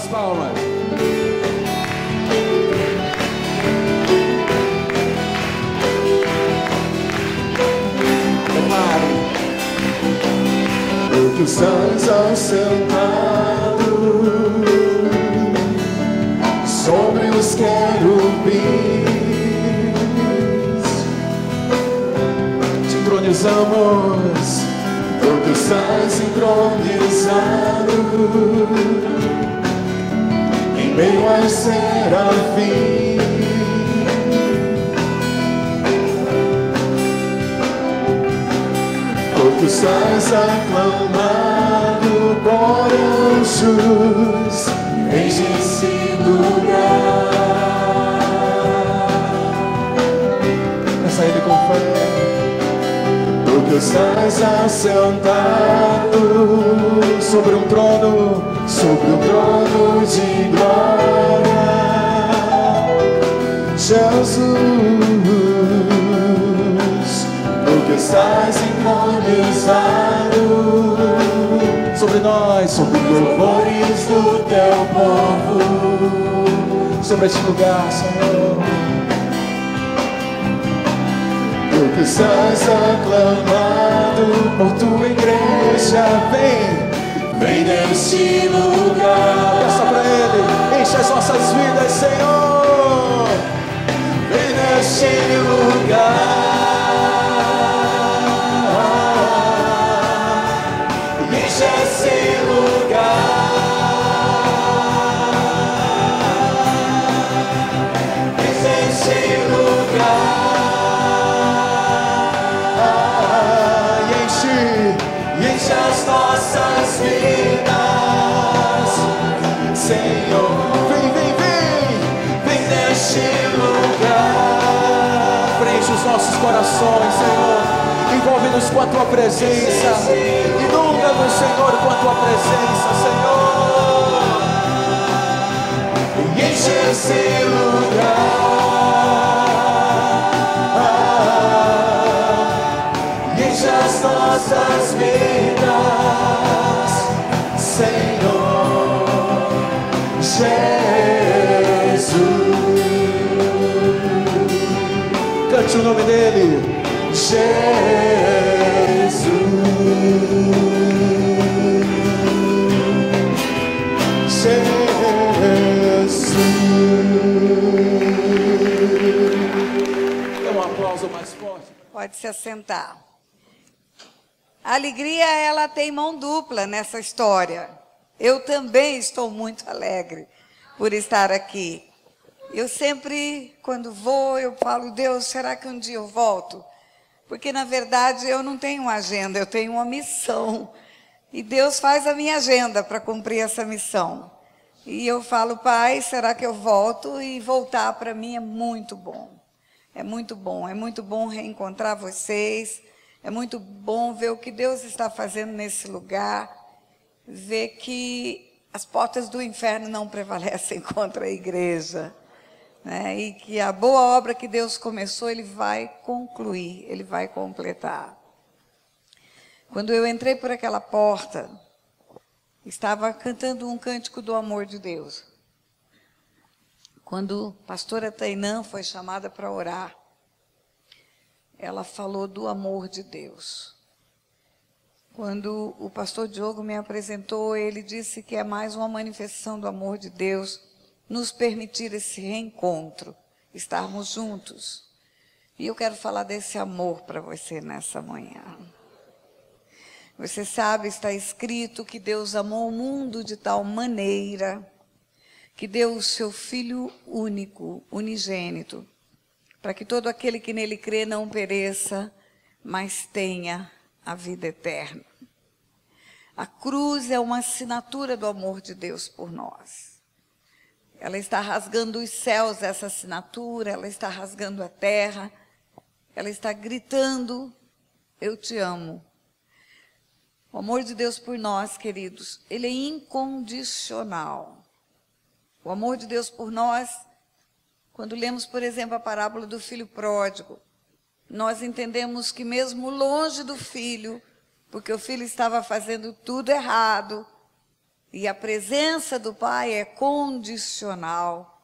palmas. Porque os anjos ao seu lado, sobre os querubins, sincronizamos. Todos os anjos sincronizados, em meio aos serafins. Todos os anjos aclamado por anjos, enche esse lugar. Peça a Ele com fé. Todos os anjos assentados sobre um trono de glória. Jesus, tu que estás sincronizado Sobre nós, sobre os louvores do teu povo, sobre este lugar, Senhor. tu que estás aclamado por tua igreja, vem neste lugar. Peça pra Ele, enche as nossas vidas, Senhor. Vem neste lugar. Enche esse lugar. Enche esse lugar. E enche as nossas vidas, Senhor. Vem neste lugar. Preenche os nossos corações, Senhor. Envolve-nos com a Tua presença. Inunda-nos, Senhor, com a Tua presença, Senhor. E enche esse lugar. E enche as nossas vidas, Senhor Jesus. Cante o nome dEle. Jesus, Jesus. Dê um aplauso mais forte. Pode se assentar. A alegria, ela tem mão dupla nessa história. Eu também estou muito alegre por estar aqui. Eu sempre, quando vou, eu falo, Deus, será que um dia eu volto? Porque, na verdade, eu não tenho uma agenda, eu tenho uma missão. E Deus faz a minha agenda para cumprir essa missão. E eu falo, Pai, será que eu volto? E voltar para mim é muito bom. É muito bom reencontrar vocês. É muito bom ver o que Deus está fazendo nesse lugar. Ver que as portas do inferno não prevalecem contra a igreja. Né? E que a boa obra que Deus começou, Ele vai concluir, Ele vai completar. Quando eu entrei por aquela porta, estava cantando um cântico do amor de Deus. Quando a pastora Tainã foi chamada para orar, ela falou do amor de Deus. Quando o pastor Diogo me apresentou, ele disse que é mais uma manifestação do amor de Deus, nos permitir esse reencontro, estarmos juntos. E eu quero falar desse amor para você nessa manhã. Você sabe, está escrito que Deus amou o mundo de tal maneira que deu o seu Filho único, unigênito, para que todo aquele que nele crê não pereça, mas tenha a vida eterna. A cruz é uma assinatura do amor de Deus por nós. Ela está rasgando os céus, essa assinatura, ela está rasgando a terra, ela está gritando, eu te amo. O amor de Deus por nós, queridos, ele é incondicional. O amor de Deus por nós, quando lemos, por exemplo, a parábola do filho pródigo, nós entendemos que mesmo longe do filho, porque o filho estava fazendo tudo errado, E a presença do Pai é condicional.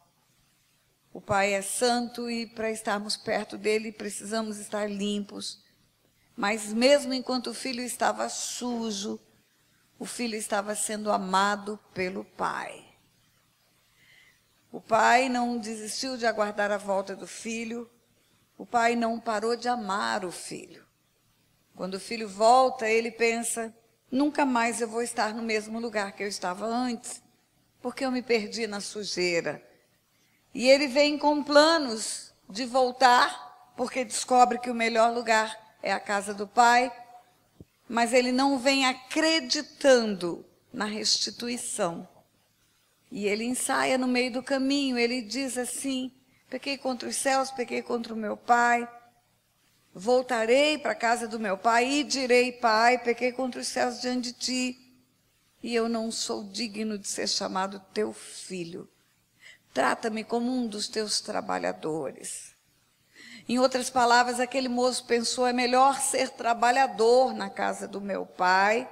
O Pai é santo e para estarmos perto dele precisamos estar limpos. Mas mesmo enquanto o Filho estava sujo, o Filho estava sendo amado pelo Pai. O Pai não desistiu de aguardar a volta do Filho. O Pai não parou de amar o Filho. Quando o Filho volta, ele pensa: nunca mais eu vou estar no mesmo lugar que eu estava antes, porque eu me perdi na sujeira. E ele vem com planos de voltar, porque descobre que o melhor lugar é a casa do Pai, mas ele não vem acreditando na restituição. E ele ensaia no meio do caminho, ele diz assim: pequei contra os céus, pequei contra o meu Pai, voltarei para a casa do meu Pai e direi: Pai, pequei contra os céus diante de ti, e eu não sou digno de ser chamado teu filho. Trata-me como um dos teus trabalhadores. Em outras palavras, aquele moço pensou: é melhor ser trabalhador na casa do meu Pai,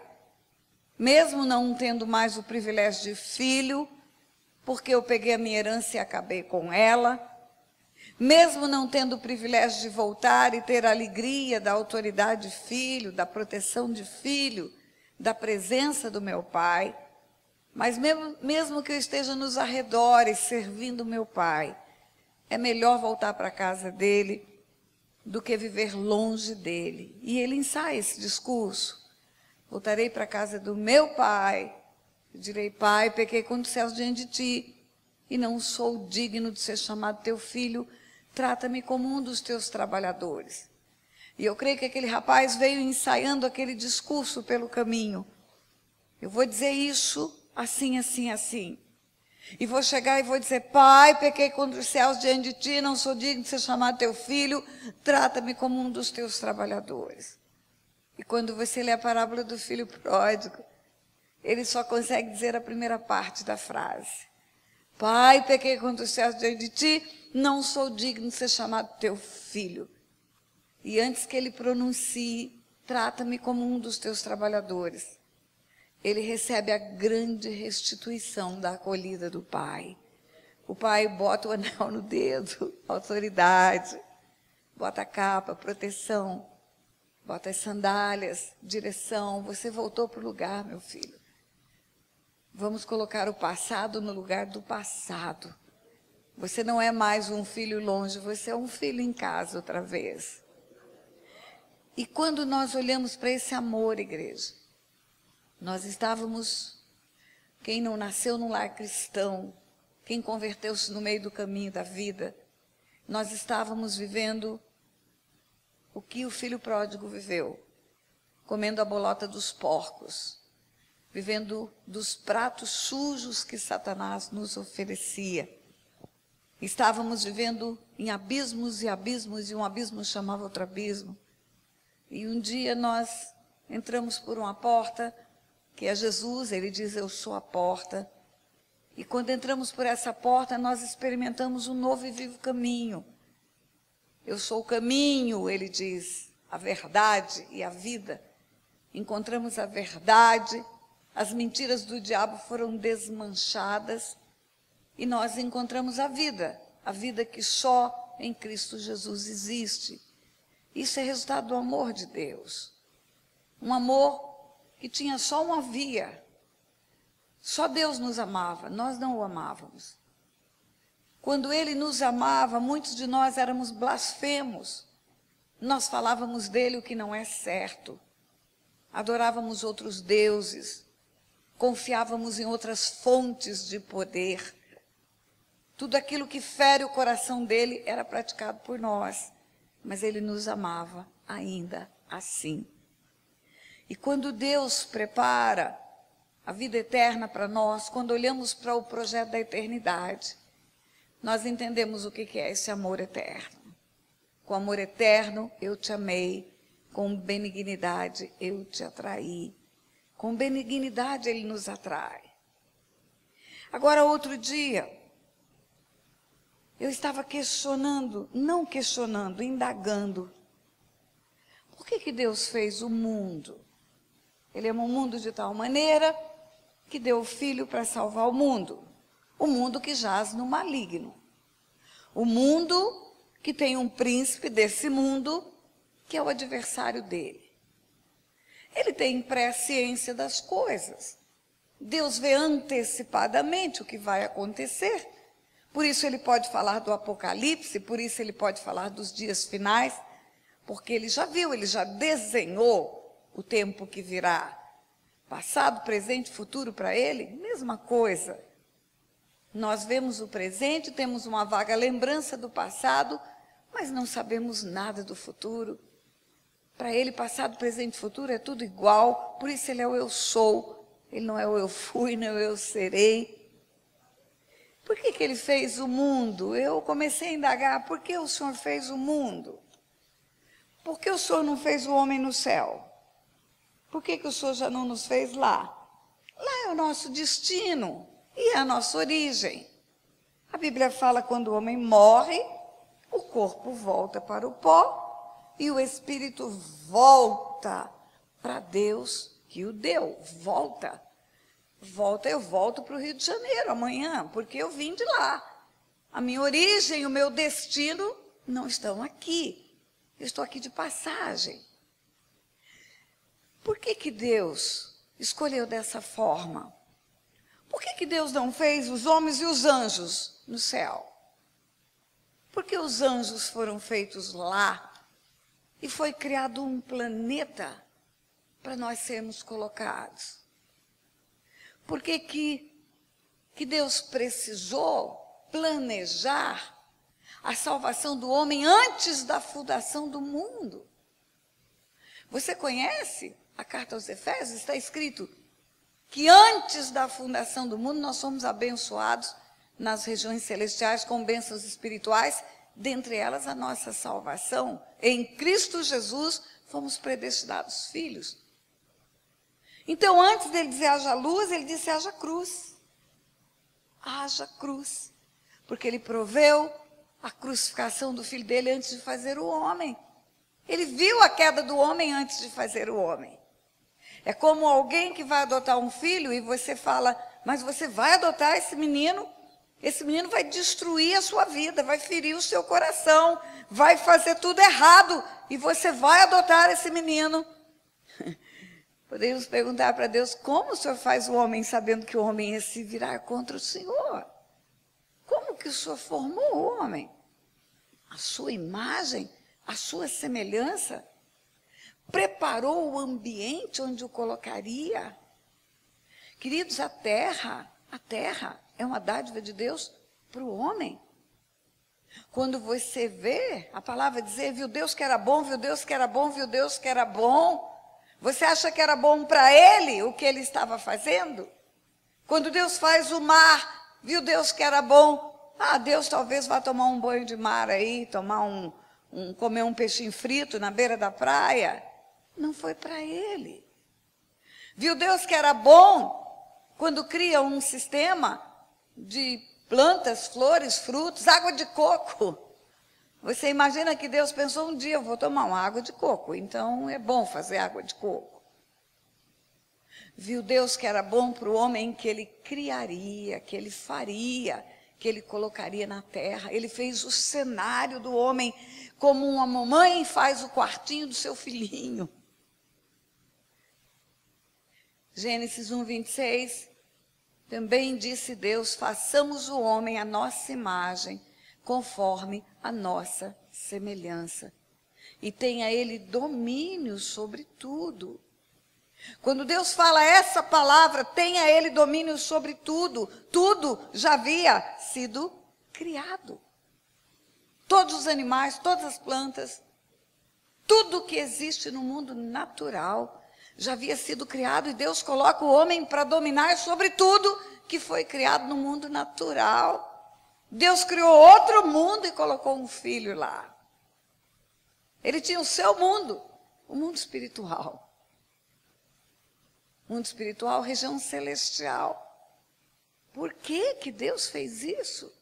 mesmo não tendo mais o privilégio de filho, porque eu peguei a minha herança e acabei com ela, mesmo não tendo o privilégio de voltar e ter a alegria da autoridade de filho, da proteção de filho, da presença do meu Pai, mas mesmo que eu esteja nos arredores servindo o meu Pai, é melhor voltar para a casa dele do que viver longe dele. E ele ensaia esse discurso: voltarei para a casa do meu Pai, direi: Pai, pequei contra os céus diante de ti, e não sou digno de ser chamado teu filho, trata-me como um dos teus trabalhadores. E eu creio que aquele rapaz veio ensaiando aquele discurso pelo caminho. Eu vou dizer isso assim, assim, assim. E vou chegar e vou dizer: Pai, pequei contra os céus diante de ti, não sou digno de ser chamado teu filho, trata-me como um dos teus trabalhadores. E quando você lê a parábola do filho pródigo, ele só consegue dizer a primeira parte da frase: Pai, pequei contra os céus diante de ti, não sou digno de ser chamado teu filho. E antes que ele pronuncie: trata-me como um dos teus trabalhadores, ele recebe a grande restituição da acolhida do Pai. O Pai bota o anel no dedo, autoridade, bota a capa, proteção, bota as sandálias, direção. Você voltou para o lugar, meu filho. Vamos colocar o passado no lugar do passado. Você não é mais um filho longe, você é um filho em casa outra vez. E quando nós olhamos para esse amor, igreja, nós estávamos, quem não nasceu num lar cristão, quem converteu-se no meio do caminho da vida, nós estávamos vivendo o que o filho pródigo viveu, comendo a bolota dos porcos, vivendo dos pratos sujos que Satanás nos oferecia. Estávamos vivendo em abismos, e um abismo chamava outro abismo. E um dia nós entramos por uma porta, que é Jesus. Ele diz: eu sou a porta. E quando entramos por essa porta, nós experimentamos um novo e vivo caminho. Eu sou o caminho, ele diz, a verdade e a vida. Encontramos a verdade, as mentiras do diabo foram desmanchadas e nós encontramos a vida que só em Cristo Jesus existe. Isso é resultado do amor de Deus. Um amor que tinha só uma via. Só Deus nos amava, nós não o amávamos. Quando Ele nos amava, muitos de nós éramos blasfemos. Nós falávamos dele o que não é certo. Adorávamos outros deuses. Confiávamos em outras fontes de poder. Tudo aquilo que fere o coração dele era praticado por nós. Mas ele nos amava ainda assim. E quando Deus prepara a vida eterna para nós, quando olhamos para o projeto da eternidade, nós entendemos o que é esse amor eterno. Com amor eterno eu te amei, com benignidade eu te atraí. Com benignidade ele nos atrai. Agora, outro dia, eu estava indagando. Por que Deus fez o mundo? Ele amou o mundo de tal maneira que deu o Filho para salvar o mundo que jaz no maligno, o mundo que tem um príncipe desse mundo que é o adversário dele. Ele tem presciência das coisas. Deus vê antecipadamente o que vai acontecer. Por isso ele pode falar do Apocalipse, por isso ele pode falar dos dias finais, porque ele já viu, ele já desenhou o tempo que virá. Passado, presente, futuro para ele, mesma coisa. Nós vemos o presente, temos uma vaga lembrança do passado, mas não sabemos nada do futuro. Para ele, passado, presente e futuro é tudo igual, por isso ele é o eu sou, ele não é o eu fui, não é o eu serei. Por que ele fez o mundo? Eu comecei a indagar, por que o Senhor fez o mundo? Por que o Senhor não fez o homem no céu? Por que o Senhor já não nos fez lá? Lá é o nosso destino e é a nossa origem. A Bíblia fala que quando o homem morre, o corpo volta para o pó e o espírito volta para Deus que o deu. Volta, eu volto para o Rio de Janeiro amanhã, porque eu vim de lá. A minha origem, o meu destino não estão aqui. Eu estou aqui de passagem. Por que Deus escolheu dessa forma? Por que Deus não fez os homens e os anjos no céu? Porque os anjos foram feitos lá e foi criado um planeta para nós sermos colocados. Por que Deus precisou planejar a salvação do homem antes da fundação do mundo? Você conhece a carta aos Efésios? Está escrito que antes da fundação do mundo nós somos abençoados nas regiões celestiais com bênçãos espirituais, dentre elas a nossa salvação. Em Cristo Jesus fomos predestinados filhos. Então, antes dele dizer haja luz, ele disse haja cruz. Haja cruz. Porque ele proveu a crucificação do filho dele antes de fazer o homem. Ele viu a queda do homem antes de fazer o homem. É como alguém que vai adotar um filho e você fala, mas você vai adotar esse menino vai destruir a sua vida, vai ferir o seu coração, vai fazer tudo errado e você vai adotar esse menino. Podemos perguntar para Deus, como o Senhor faz o homem sabendo que o homem ia se virar contra o Senhor? Como que o Senhor formou o homem? A sua imagem, a sua semelhança? Preparou o ambiente onde o colocaria? Queridos, a terra é uma dádiva de Deus para o homem. Quando você vê a palavra dizer, viu Deus que era bom, viu Deus que era bom, viu Deus que era bom, você acha que era bom para ele o que ele estava fazendo? Quando Deus faz o mar, viu Deus que era bom? Deus talvez vá tomar um banho de mar aí, comer um peixinho frito na beira da praia. Não foi para ele. Viu Deus que era bom quando cria um sistema de plantas, flores, frutos, água de coco. Você imagina que Deus pensou um dia, eu vou tomar uma água de coco, então é bom fazer água de coco. Viu Deus que era bom para o homem que ele criaria, que ele faria, que ele colocaria na terra. Ele fez o cenário do homem como uma mamãe faz o quartinho do seu filhinho. Gênesis 1:26, também disse Deus, façamos o homem à nossa imagem, conforme a nossa semelhança. E tenha ele domínio sobre tudo. Quando Deus fala essa palavra, tenha ele domínio sobre tudo, tudo já havia sido criado. Todos os animais, todas as plantas, tudo que existe no mundo natural já havia sido criado e Deus coloca o homem para dominar sobre tudo que foi criado no mundo natural. Deus criou outro mundo e colocou um filho lá. Ele tinha o seu mundo, o mundo espiritual. Mundo espiritual, região celestial. Por que Deus fez isso?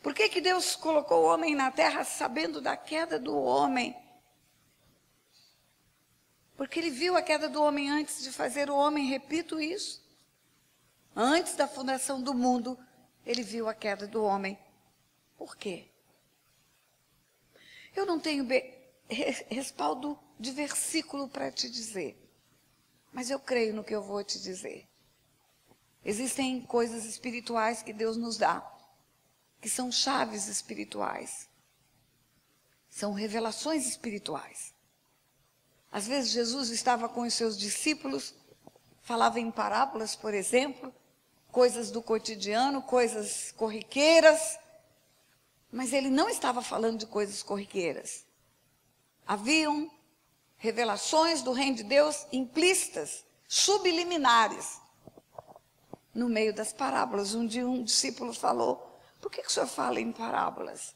Por que Deus colocou o homem na terra sabendo da queda do homem? Porque ele viu a queda do homem antes de fazer o homem, repito isso. Antes da fundação do mundo, ele viu a queda do homem. Por quê? Eu não tenho respaldo de versículo para te dizer, mas eu creio no que eu vou te dizer. Existem coisas espirituais que Deus nos dá, que são chaves espirituais, são revelações espirituais. Às vezes Jesus estava com os seus discípulos, falava em parábolas, por exemplo, coisas do cotidiano, coisas corriqueiras, mas ele não estava falando de coisas corriqueiras. Haviam revelações do reino de Deus implícitas, subliminares, no meio das parábolas. Um dia um discípulo falou: por que o senhor fala em parábolas?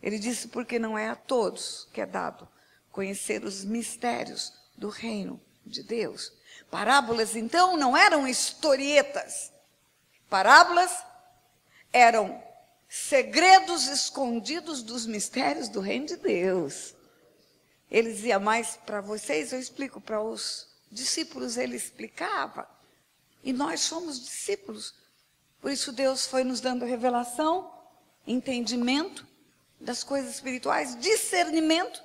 Ele disse: porque não é a todos que é dado conhecer os mistérios do reino de Deus. Parábolas, então, não eram historietas. Parábolas eram segredos escondidos dos mistérios do reino de Deus. Ele dizia mais para vocês, eu explico para os discípulos, ele explicava. E nós somos discípulos. Por isso Deus foi nos dando revelação, entendimento das coisas espirituais, discernimento.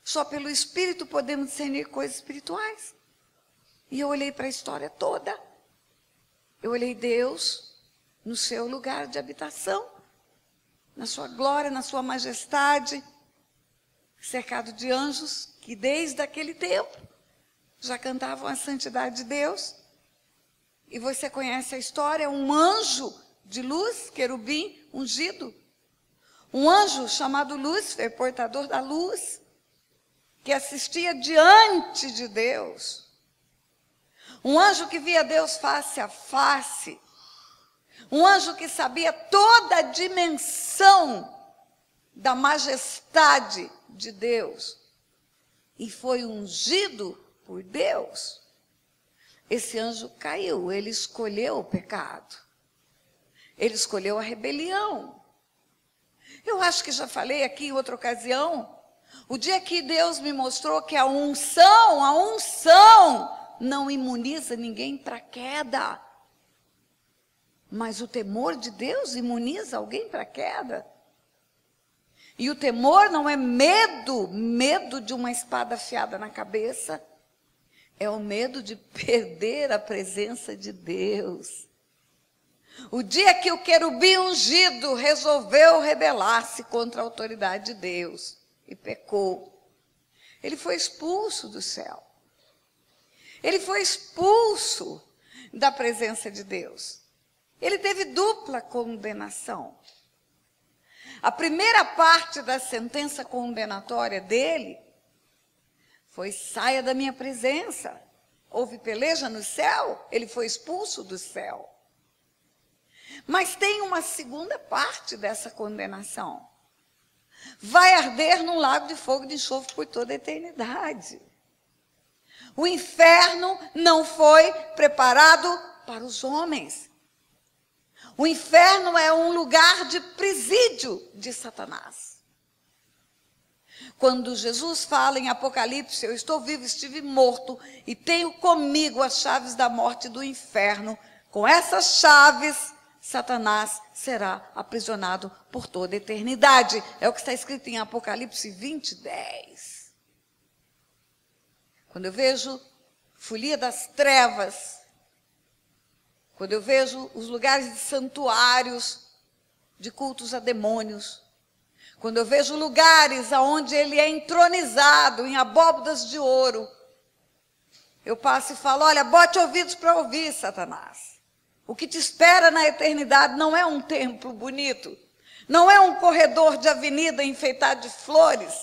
Só pelo Espírito podemos discernir coisas espirituais. E eu olhei para a história toda. Eu olhei Deus no seu lugar de habitação, na sua glória, na sua majestade, cercado de anjos que desde aquele tempo já cantavam a santidade de Deus. E você conhece a história, um anjo de luz, querubim ungido, um anjo chamado Lúcifer, portador da luz, que assistia diante de Deus, um anjo que via Deus face a face, um anjo que sabia toda a dimensão da majestade de Deus, e foi ungido por Deus. Esse anjo caiu, ele escolheu o pecado, ele escolheu a rebelião. Eu acho que já falei aqui em outra ocasião, o dia que Deus me mostrou que a unção não imuniza ninguém para queda, mas o temor de Deus imuniza alguém para queda. E o temor não é medo de uma espada afiada na cabeça, é o medo de perder a presença de Deus. O dia que o querubim ungido resolveu rebelar-se contra a autoridade de Deus e pecou, ele foi expulso do céu. Ele foi expulso da presença de Deus. Ele teve dupla condenação. A primeira parte da sentença condenatória dele foi: saia da minha presença. Houve peleja no céu, ele foi expulso do céu. Mas tem uma segunda parte dessa condenação. Vai arder num lago de fogo e de enxofre por toda a eternidade. O inferno não foi preparado para os homens. O inferno é um lugar de presídio de Satanás. Quando Jesus fala em Apocalipse: eu estou vivo, estive morto e tenho comigo as chaves da morte e do inferno, com essas chaves Satanás será aprisionado por toda a eternidade. É o que está escrito em Apocalipse 20:10. Quando eu vejo folia das trevas, quando eu vejo os lugares de santuários, de cultos a demônios, quando eu vejo lugares onde ele é entronizado em abóbodas de ouro, eu passo e falo: olha, bote ouvidos para ouvir, Satanás. O que te espera na eternidade não é um templo bonito, não é um corredor de avenida enfeitado de flores,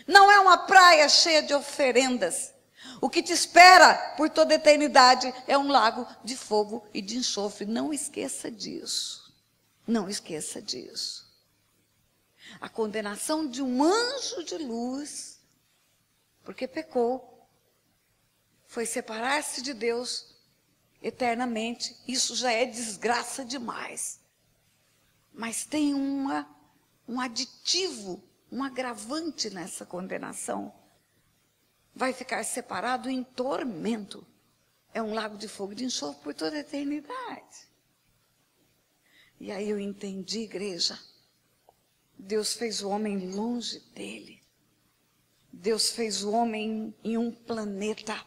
não é uma praia cheia de oferendas. O que te espera por toda a eternidade é um lago de fogo e de enxofre. Não esqueça disso. Não esqueça disso. A condenação de um anjo de luz, porque pecou, foi separar-se de Deus eternamente. Isso já é desgraça demais. Mas tem um aditivo, um agravante nessa condenação. Vai ficar separado em tormento. É um lago de fogo e de enxofre por toda a eternidade. E aí eu entendi, igreja, Deus fez o homem longe dele. Deus fez o homem em um planeta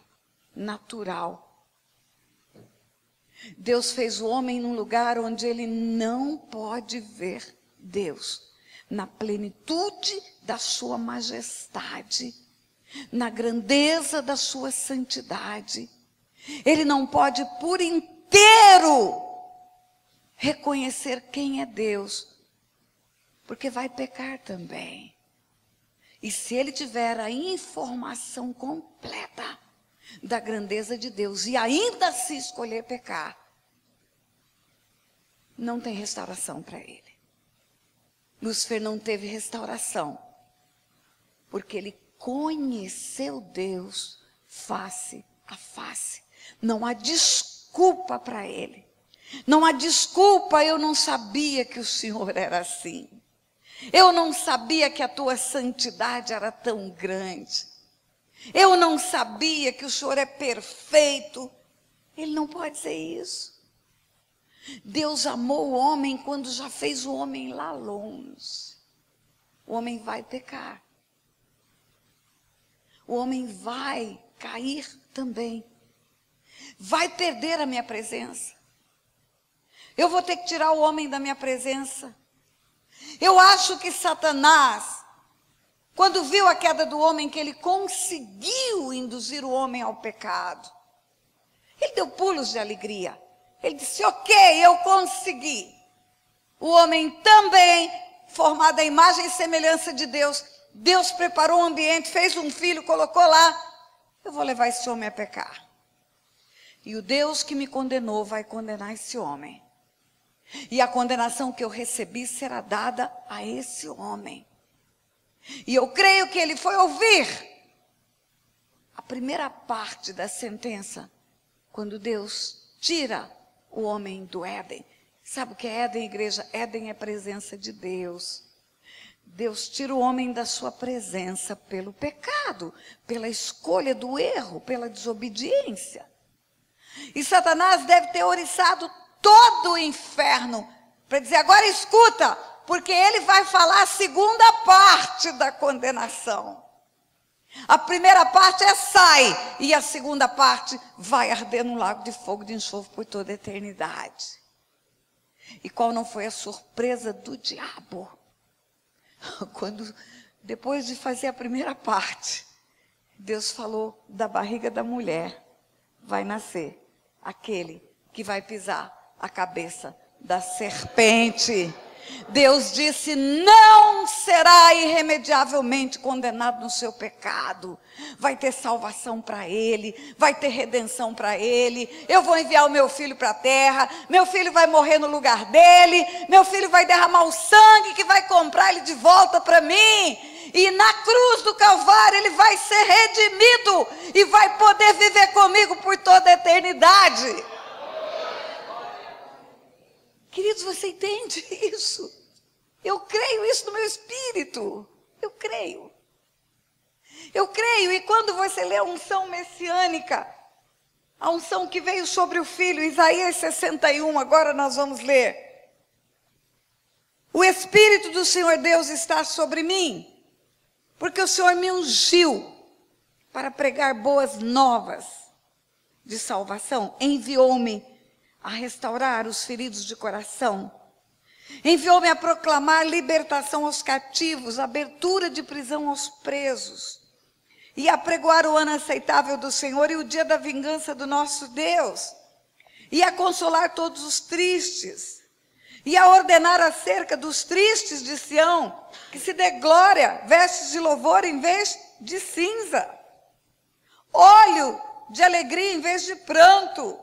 natural. Deus fez o homem num lugar onde ele não pode ver Deus, na plenitude da sua majestade, na grandeza da sua santidade. Ele não pode por inteiro reconhecer quem é Deus, porque vai pecar também. E se ele tiver a informação completa da grandeza de Deus e ainda se escolher pecar, não tem restauração para ele. Lúcifer não teve restauração, porque ele conheceu Deus face a face. Não há desculpa para ele. Não há desculpa, eu não sabia que o Senhor era assim. Eu não sabia que a tua santidade era tão grande. Eu não sabia que o Senhor é perfeito. Ele não pode ser isso. Deus amou o homem quando já fez o homem lá longe. O homem vai pecar. O homem vai cair também. Vai perder a minha presença. Eu vou ter que tirar o homem da minha presença. Eu acho que Satanás, quando viu a queda do homem, que ele conseguiu induzir o homem ao pecado, ele deu pulos de alegria. Ele disse, ok, eu consegui. O homem também, formado à imagem e semelhança de Deus, Deus preparou um ambiente, fez um filho, colocou lá. Eu vou levar esse homem a pecar. E o Deus que me condenou vai condenar esse homem. E a condenação que eu recebi será dada a esse homem. E eu creio que ele foi ouvir a primeira parte da sentença, quando Deus tira o homem do Éden. Sabe o que é Éden, igreja? Éden é presença de Deus. Deus tira o homem da sua presença pelo pecado, pela escolha do erro, pela desobediência. E Satanás deve ter oriçado todo o inferno para dizer, agora escuta, porque ele vai falar a segunda parte da condenação. A primeira parte é sai, e a segunda parte vai arder no lago de fogo de enxofre por toda a eternidade. E qual não foi a surpresa do diabo? Quando, depois de fazer a primeira parte, Deus falou, da barriga da mulher vai nascer aquele que vai pisar a cabeça da serpente. Deus disse, não será irremediavelmente condenado no seu pecado. Vai ter salvação para ele, vai ter redenção para ele. Eu vou enviar o meu filho para a terra, meu filho vai morrer no lugar dele, meu filho vai derramar o sangue que vai comprar ele de volta para mim. E na cruz do Calvário ele vai ser redimido e vai poder viver comigo por toda a eternidade. Queridos, você entende isso? Eu creio isso no meu espírito. Eu creio. Eu creio. E quando você lê a unção messiânica, a unção que veio sobre o Filho, Isaías 61, agora nós vamos ler. O Espírito do Senhor Deus está sobre mim, porque o Senhor me ungiu para pregar boas novas de salvação. Enviou-me a restaurar os feridos de coração. Enviou-me a proclamar libertação aos cativos, abertura de prisão aos presos, e a pregoar o ano aceitável do Senhor e o dia da vingança do nosso Deus, e a consolar todos os tristes, e a ordenar acerca dos tristes de Sião, que se dê glória, vestes de louvor em vez de cinza, óleo de alegria em vez de pranto,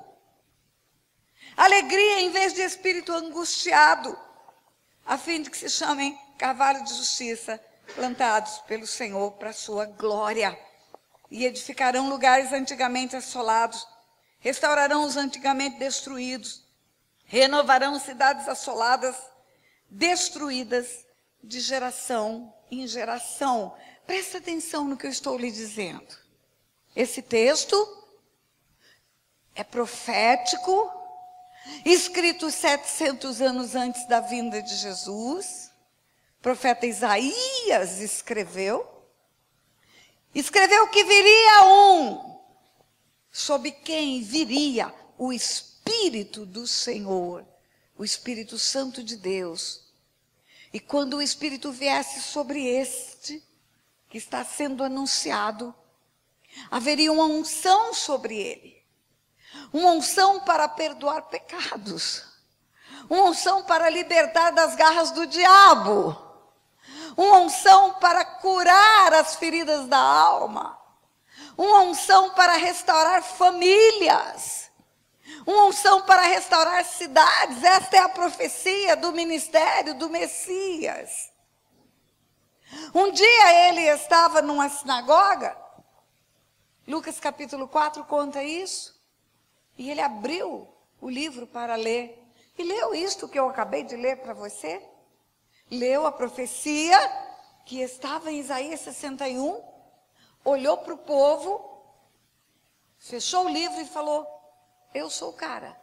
alegria em vez de espírito angustiado, a fim de que se chamem carvalho de justiça, plantados pelo Senhor para a sua glória. E edificarão lugares antigamente assolados, restaurarão os antigamente destruídos, renovarão cidades assoladas, destruídas de geração em geração. Presta atenção no que eu estou lhe dizendo. Esse texto é profético, escrito 700 anos antes da vinda de Jesus. O profeta Isaías escreveu que viria um, sobre quem viria o Espírito do Senhor, o Espírito Santo de Deus. E quando o Espírito viesse sobre este, que está sendo anunciado, haveria uma unção sobre ele. Uma unção para perdoar pecados. Uma unção para libertar das garras do diabo. Uma unção para curar as feridas da alma. Uma unção para restaurar famílias. Uma unção para restaurar cidades. Esta é a profecia do ministério do Messias. Um dia ele estava numa sinagoga. Lucas capítulo 4 conta isso. E ele abriu o livro para ler. E leu isto que eu acabei de ler para você. Leu a profecia que estava em Isaías 61. Olhou para o povo. Fechou o livro e falou: eu sou o cara.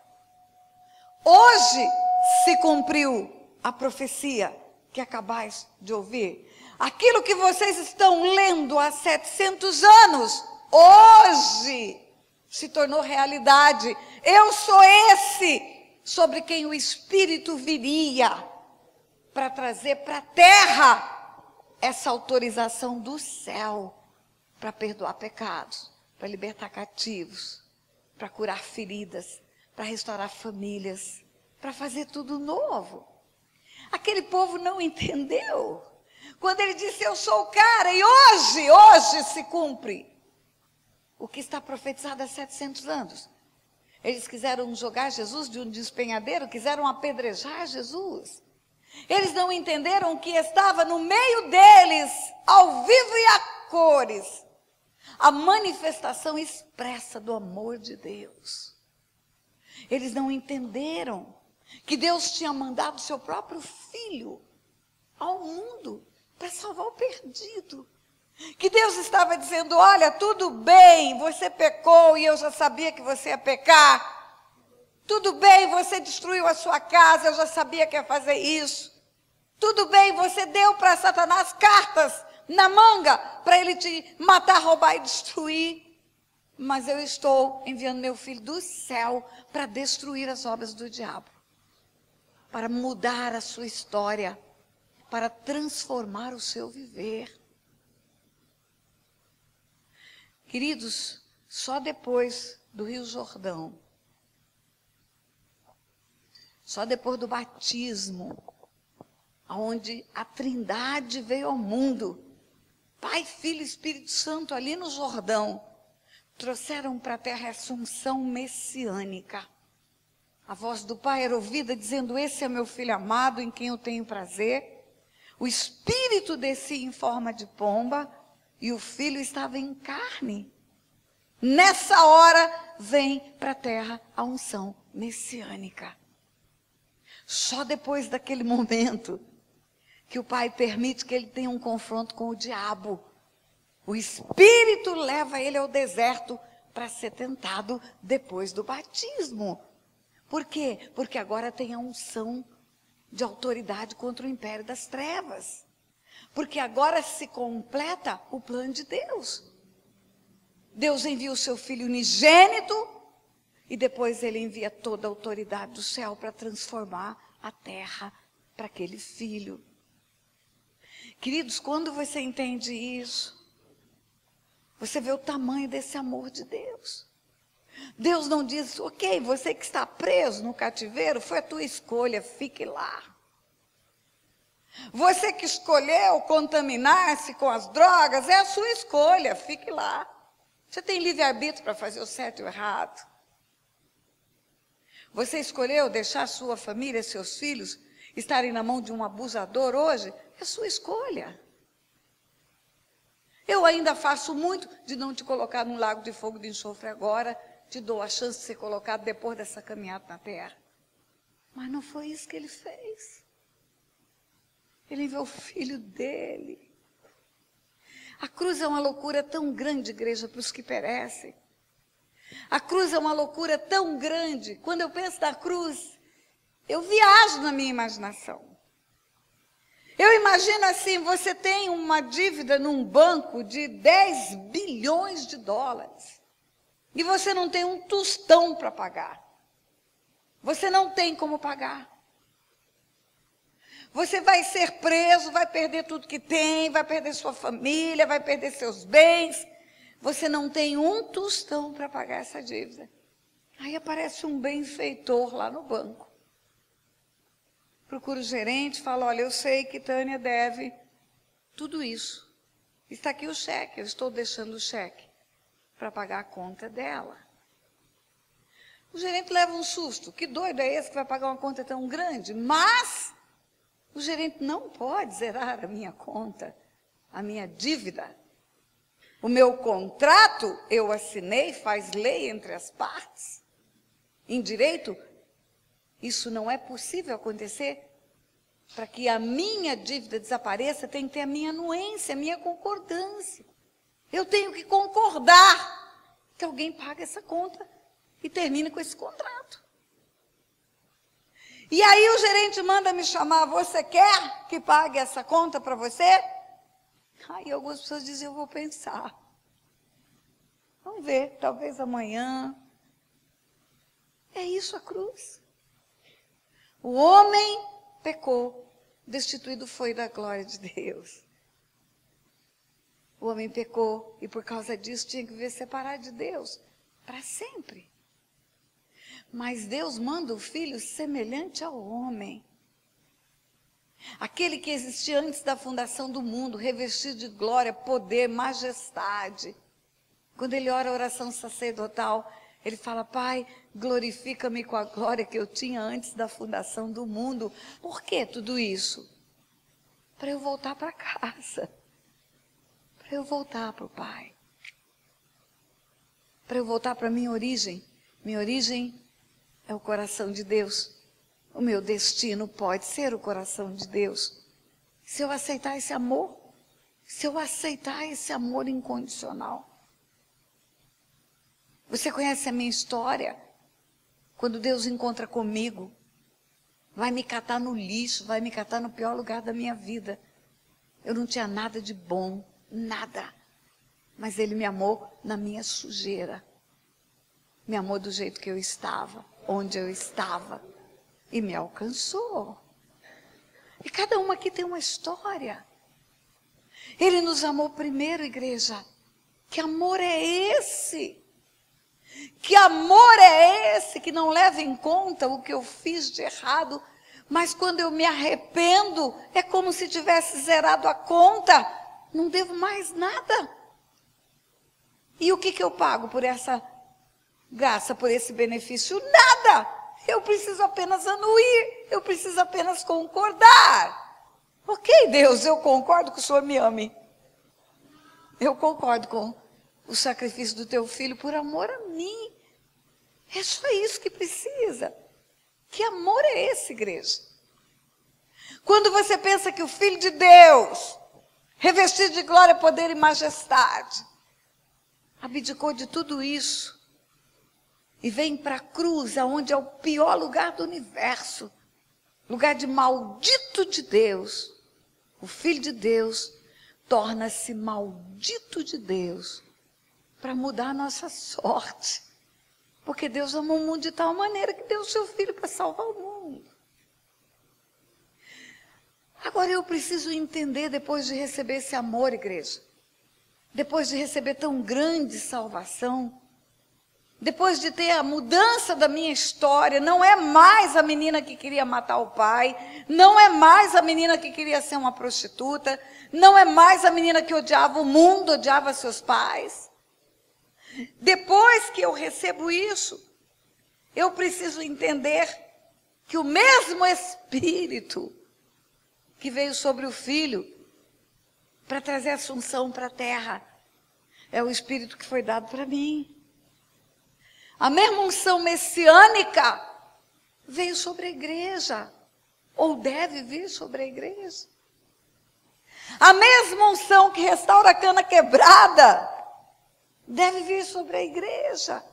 Hoje se cumpriu a profecia que acabais de ouvir. Aquilo que vocês estão lendo há 700 anos, hoje se tornou realidade. Eu sou esse sobre quem o Espírito viria para trazer para a terra essa autorização do céu para perdoar pecados, para libertar cativos, para curar feridas, para restaurar famílias, para fazer tudo novo. Aquele povo não entendeu. Quando ele disse: eu sou o cara, e hoje se cumpre o que está profetizado há 700 anos. Eles quiseram jogar Jesus de um despenhadeiro, quiseram apedrejar Jesus. Eles não entenderam que estava no meio deles, ao vivo e a cores, a manifestação expressa do amor de Deus. Eles não entenderam que Deus tinha mandado seu próprio Filho ao mundo para salvar o perdido. Que Deus estava dizendo: olha, tudo bem, você pecou e eu já sabia que você ia pecar. Tudo bem, você destruiu a sua casa, eu já sabia que ia fazer isso. Tudo bem, você deu para Satanás cartas na manga para ele te matar, roubar e destruir. Mas eu estou enviando meu Filho do céu para destruir as obras do diabo. Para mudar a sua história. Para transformar o seu viver. Queridos, só depois do Rio Jordão, só depois do batismo, onde a Trindade veio ao mundo, Pai, Filho e Espírito Santo ali no Jordão, trouxeram para a terra essa unção messiânica. A voz do Pai era ouvida dizendo: esse é meu Filho amado, em quem eu tenho prazer. O Espírito descia em forma de pomba, e o Filho estava em carne. Nessa hora vem para a terra a unção messiânica. Só depois daquele momento que o Pai permite que ele tenha um confronto com o diabo. O Espírito leva ele ao deserto para ser tentado depois do batismo. Por quê? Porque agora tem a unção de autoridade contra o império das trevas. Porque agora se completa o plano de Deus. Deus envia o seu Filho unigênito e depois ele envia toda a autoridade do céu para transformar a terra para aquele Filho. Queridos, quando você entende isso, você vê o tamanho desse amor de Deus. Deus não diz: ok, você que está preso no cativeiro, foi a tua escolha, fique lá. Você que escolheu contaminar-se com as drogas, é a sua escolha, fique lá. Você tem livre-arbítrio para fazer o certo e o errado. Você escolheu deixar sua família, seus filhos, estarem na mão de um abusador hoje, é a sua escolha. Eu ainda faço muito de não te colocar num lago de fogo de enxofre agora, te dou a chance de ser colocado depois dessa caminhada na terra. Mas não foi isso que ele fez. Ele enviou o Filho dele. A cruz é uma loucura tão grande, igreja, para os que perecem. A cruz é uma loucura tão grande. Quando eu penso na cruz, eu viajo na minha imaginação. Eu imagino assim, você tem uma dívida num banco de 10 bilhões de dólares. E você não tem um tostão para pagar. Você não tem como pagar. Você vai ser preso, vai perder tudo que tem, vai perder sua família, vai perder seus bens. Você não tem um tostão para pagar essa dívida. Aí aparece um benfeitor lá no banco. Procura o gerente e fala, olha, eu sei que Tânia deve tudo isso. Está aqui o cheque, eu estou deixando o cheque para pagar a conta dela. O gerente leva um susto. Que doido é esse que vai pagar uma conta tão grande? Mas o gerente não pode zerar a minha conta, a minha dívida. O meu contrato, eu assinei, faz lei entre as partes. Em direito, isso não é possível acontecer. Para que a minha dívida desapareça, tem que ter a minha anuência, a minha concordância. Eu tenho que concordar que alguém pague essa conta e termine com esse contrato. E aí o gerente manda me chamar, você quer que pague essa conta para você? Aí algumas pessoas dizem, eu vou pensar. Vamos ver, talvez amanhã. É isso a cruz. O homem pecou, destituído foi da glória de Deus. O homem pecou e por causa disso tinha que viver separado de Deus para sempre. Mas Deus manda o Filho semelhante ao homem. Aquele que existia antes da fundação do mundo, revestido de glória, poder, majestade. Quando ele ora a oração sacerdotal, ele fala, Pai, glorifica-me com a glória que eu tinha antes da fundação do mundo. Por que tudo isso? Para eu voltar para casa. Para eu voltar para o Pai. Para eu voltar para a minha origem. Minha origem é o coração de Deus. O meu destino pode ser o coração de Deus. Se eu aceitar esse amor, se eu aceitar esse amor incondicional. Você conhece a minha história? Quando Deus encontra comigo, vai me catar no lixo, vai me catar no pior lugar da minha vida. Eu não tinha nada de bom, nada. Mas Ele me amou na minha sujeira. Me amou do jeito que eu estava, onde eu estava. E me alcançou. E cada uma aqui tem uma história. Ele nos amou primeiro, igreja. Que amor é esse? Que amor é esse que não leva em conta o que eu fiz de errado, mas quando eu me arrependo, é como se tivesse zerado a conta, não devo mais nada. E o que eu pago por essa graça, por esse benefício? Nada! Eu preciso apenas anuir, eu preciso apenas concordar. Ok, Deus, eu concordo que o Senhor me ame. Eu concordo com o sacrifício do teu filho por amor a mim. É só isso que precisa. Que amor é esse, igreja? Quando você pensa que o Filho de Deus, revestido de glória, poder e majestade, abdicou de tudo isso e vem para a cruz, aonde é o pior lugar do universo, lugar de maldito de Deus, o Filho de Deus torna-se maldito de Deus para mudar a nossa sorte. Porque Deus amou o mundo de tal maneira que deu o seu Filho para salvar o mundo. Agora eu preciso entender, depois de receber esse amor, igreja, depois de receber tão grande salvação, depois de ter a mudança da minha história, não é mais a menina que queria matar o pai, não é mais a menina que queria ser uma prostituta, não é mais a menina que odiava o mundo, odiava seus pais. Depois que eu recebo isso, eu preciso entender que o mesmo Espírito que veio sobre o Filho para trazer a assunção para a terra, é o Espírito que foi dado para mim. A mesma unção messiânica veio sobre a igreja, ou deve vir sobre a igreja. A mesma unção que restaura a cana quebrada deve vir sobre a igreja.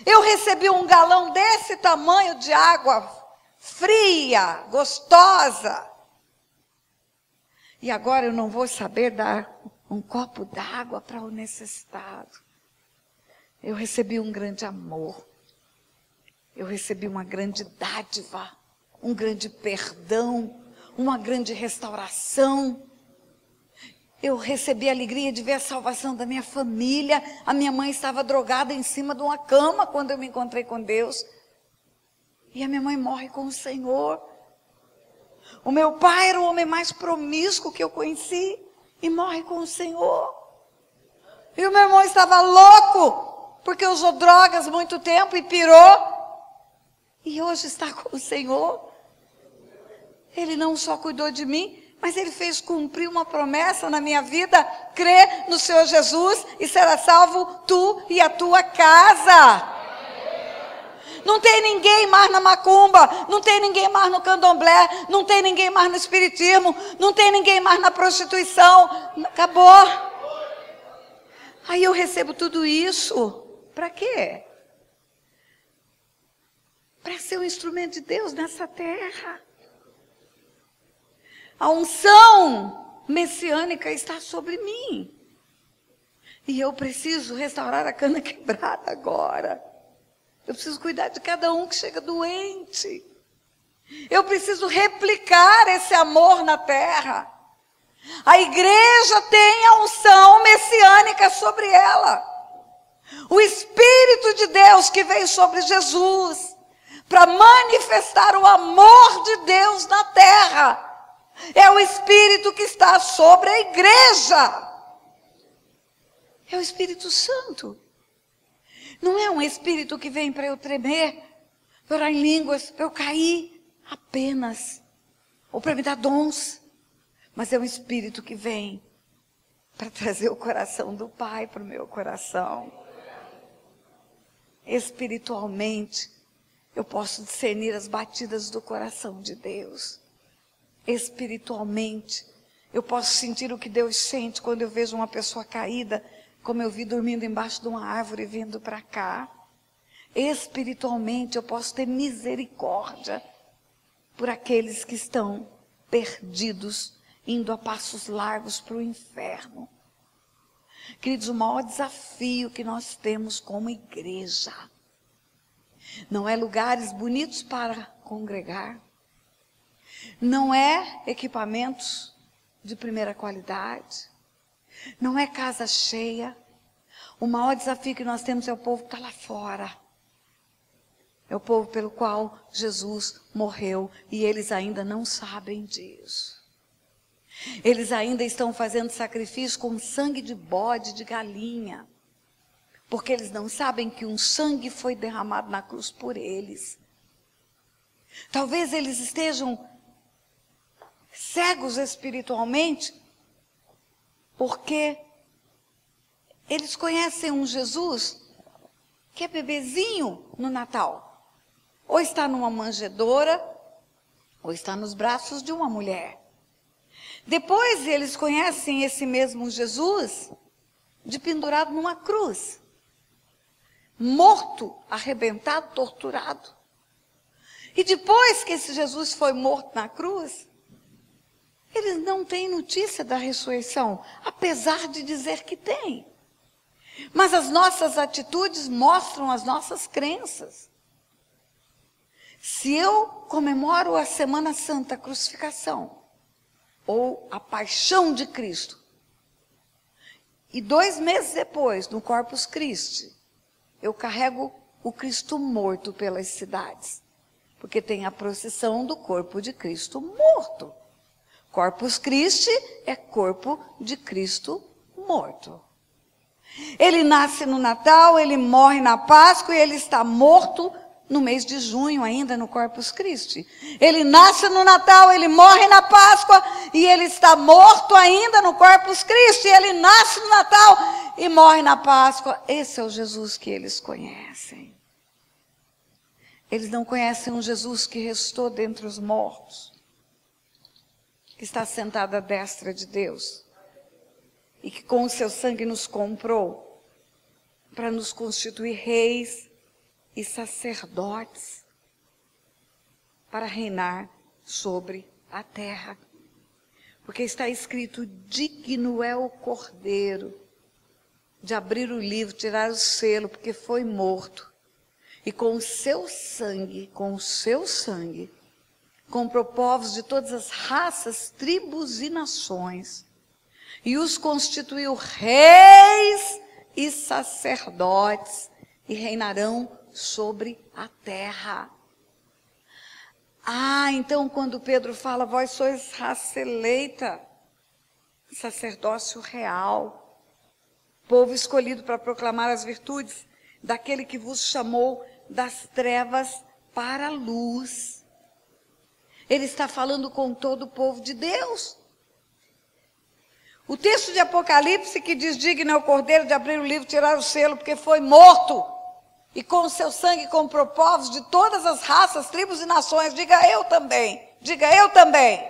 Eu recebi um galão desse tamanho de água fria, gostosa. E agora eu não vou saber dar um copo d'água para o necessitado. Eu recebi um grande amor. Eu recebi uma grande dádiva, um grande perdão, uma grande restauração. Eu recebi a alegria de ver a salvação da minha família. A minha mãe estava drogada em cima de uma cama quando eu me encontrei com Deus. E a minha mãe morre com o Senhor. O meu pai era o homem mais promíscuo que eu conheci e morre com o Senhor. E o meu irmão estava louco porque usou drogas muito tempo e pirou. E hoje está com o Senhor. Ele não só cuidou de mim, mas Ele fez cumprir uma promessa na minha vida. Crê no Senhor Jesus e será salvo tu e a tua casa. Não tem ninguém mais na macumba, não tem ninguém mais no candomblé, não tem ninguém mais no espiritismo, não tem ninguém mais na prostituição. Acabou. Aí eu recebo tudo isso. Para quê? Para ser um instrumento de Deus nessa terra. A unção messiânica está sobre mim. E eu preciso restaurar a cana quebrada agora. Eu preciso cuidar de cada um que chega doente. Eu preciso replicar esse amor na terra. A igreja tem a unção messiânica sobre ela. O Espírito de Deus que veio sobre Jesus para manifestar o amor de Deus na terra. É o Espírito que está sobre a igreja. É o Espírito Santo. Não é um Espírito que vem para eu tremer, para orar em línguas, para eu cair apenas, ou para me dar dons. Mas é um Espírito que vem para trazer o coração do Pai para o meu coração. Espiritualmente, eu posso discernir as batidas do coração de Deus. Espiritualmente, eu posso sentir o que Deus sente quando eu vejo uma pessoa caída, como eu vi dormindo embaixo de uma árvore vindo para cá. Espiritualmente, eu posso ter misericórdia por aqueles que estão perdidos, indo a passos largos para o inferno. Queridos, o maior desafio que nós temos como igreja não é lugares bonitos para congregar, não é equipamentos de primeira qualidade, não é casa cheia. O maior desafio que nós temos é o povo que está lá fora. É o povo pelo qual Jesus morreu e eles ainda não sabem disso. Eles ainda estão fazendo sacrifício com sangue de bode, de galinha, porque eles não sabem que um sangue foi derramado na cruz por eles. Talvez eles estejam cegos espiritualmente, porque eles conhecem um Jesus que é bebezinho no Natal. Ou está numa manjedoura, ou está nos braços de uma mulher. Depois eles conhecem esse mesmo Jesus de pendurado numa cruz. Morto, arrebentado, torturado. E depois que esse Jesus foi morto na cruz, eles não têm notícia da ressurreição, apesar de dizer que tem. Mas as nossas atitudes mostram as nossas crenças. Se eu comemoro a Semana Santa, a crucificação, ou a paixão de Cristo, e 2 meses depois, no Corpus Christi, eu carrego o Cristo morto pelas cidades, porque tem a procissão do corpo de Cristo morto. Corpus Christi é corpo de Cristo morto. Ele nasce no Natal, ele morre na Páscoa e ele está morto no mês de junho ainda no Corpus Christi. Ele nasce no Natal, ele morre na Páscoa e ele está morto ainda no Corpus Christi. Ele nasce no Natal e morre na Páscoa. Esse é o Jesus que eles conhecem. Eles não conhecem um Jesus que restou dentre os mortos, que está sentado à destra de Deus e que com o seu sangue nos comprou para nos constituir reis e sacerdotes para reinar sobre a terra. Porque está escrito: digno é o Cordeiro de abrir o livro, tirar o selo, porque foi morto. E com o seu sangue, comprou povos de todas as raças, tribos e nações, e os constituiu reis e sacerdotes, e reinarão sobre a terra. Então quando Pedro fala, vós sois raça eleita, sacerdócio real, povo escolhido para proclamar as virtudes daquele que vos chamou das trevas para a luz. Ele está falando com todo o povo de Deus. O texto de Apocalipse que diz: digno é o Cordeiro de abrir o livro, tirar o selo, porque foi morto, e com o seu sangue comprou povos de todas as raças, tribos e nações. Diga eu também. Diga eu também.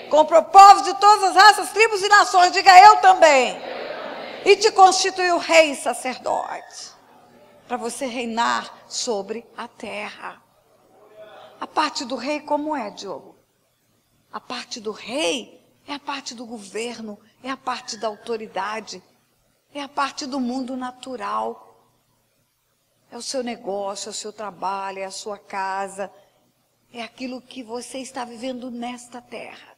Comprou povos de todas as raças, tribos e nações. Diga eu também. E te constituiu rei e sacerdote, para você reinar sobre a terra. A parte do rei como é, Diogo? A parte do rei é a parte do governo, é a parte da autoridade, é a parte do mundo natural. É o seu negócio, é o seu trabalho, é a sua casa, é aquilo que você está vivendo nesta terra.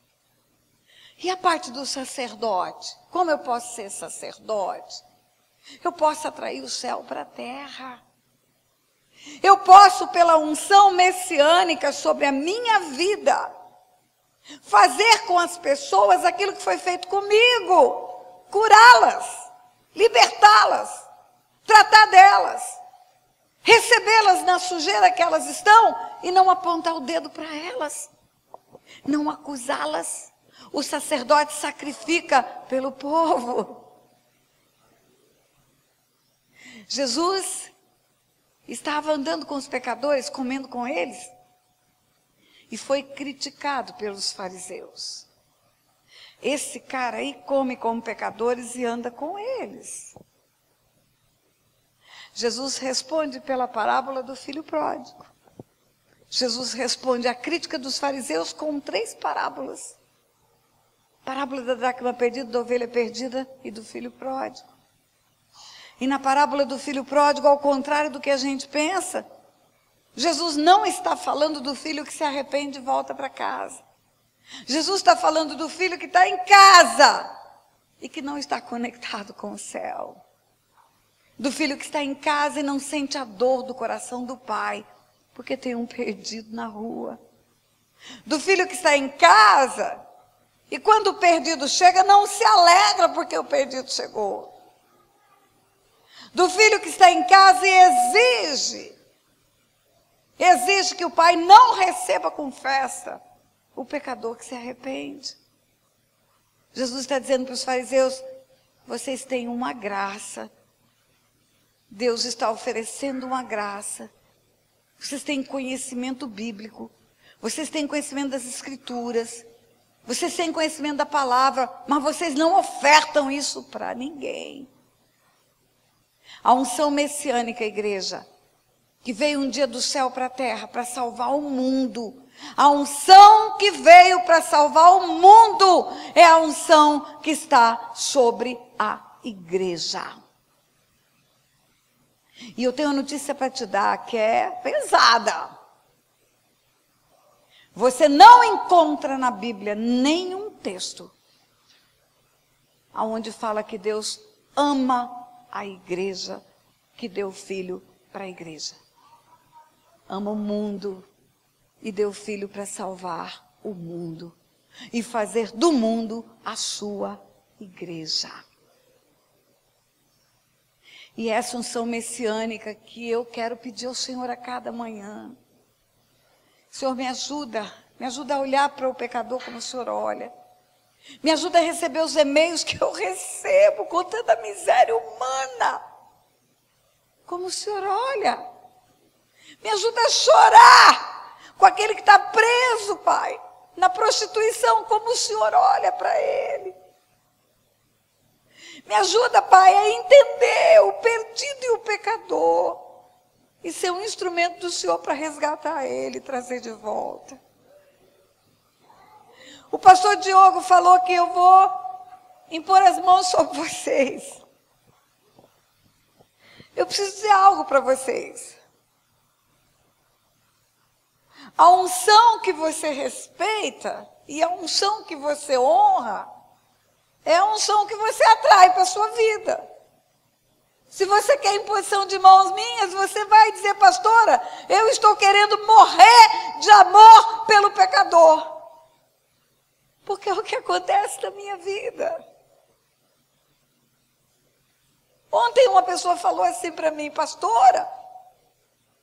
E a parte do sacerdote? Como eu posso ser sacerdote? Eu posso atrair o céu para a terra. Eu posso, pela unção messiânica sobre a minha vida, fazer com as pessoas aquilo que foi feito comigo. Curá-las, libertá-las, tratar delas, recebê-las na sujeira que elas estão e não apontar o dedo para elas, não acusá-las. O sacerdote sacrifica pelo povo. Jesus estava andando com os pecadores, comendo com eles, e foi criticado pelos fariseus. Esse cara aí come com pecadores e anda com eles. Jesus responde pela parábola do filho pródigo. Jesus responde à crítica dos fariseus com 3 parábolas. Parábola da dracma perdida, da ovelha perdida e do filho pródigo. E na parábola do filho pródigo, ao contrário do que a gente pensa, Jesus não está falando do filho que se arrepende e volta para casa. Jesus está falando do filho que está em casa e que não está conectado com o céu. Do filho que está em casa e não sente a dor do coração do pai, porque tem um perdido na rua. Do filho que está em casa e quando o perdido chega não se alegra porque o perdido chegou. Do filho que está em casa e exige que o pai não receba com festa o pecador que se arrepende. Jesus está dizendo para os fariseus: vocês têm uma graça. Deus está oferecendo uma graça. Vocês têm conhecimento bíblico. Vocês têm conhecimento das escrituras. Vocês têm conhecimento da palavra, mas vocês não ofertam isso para ninguém. A unção messiânica, igreja, que veio um dia do céu para a terra para salvar o mundo. A unção que veio para salvar o mundo é a unção que está sobre a igreja. E eu tenho uma notícia para te dar que é pesada. Você não encontra na Bíblia nenhum texto onde fala que Deus ama a igreja, que deu o filho para a igreja. Ama o mundo e deu o filho para salvar o mundo e fazer do mundo a sua igreja. E essa unção messiânica que eu quero pedir ao Senhor a cada manhã. Senhor, me ajuda a olhar para o pecador como o Senhor olha. Me ajuda a receber os e-mails que eu recebo com tanta miséria humana, como o Senhor olha. Me ajuda a chorar com aquele que está preso, Pai, na prostituição, como o Senhor olha para ele. Me ajuda, Pai, a entender o perdido e o pecador. e ser um instrumento do Senhor para resgatar ele e trazer de volta. O pastor Diogo falou que eu vou impor as mãos sobre vocês. Eu preciso dizer algo para vocês. A unção que você respeita e a unção que você honra é a unção que você atrai para a sua vida. Se você quer imposição de mãos minhas, você vai dizer, pastora, eu estou querendo morrer de amor pelo pecador. Porque é o que acontece na minha vida. Ontem uma pessoa falou assim para mim, pastora,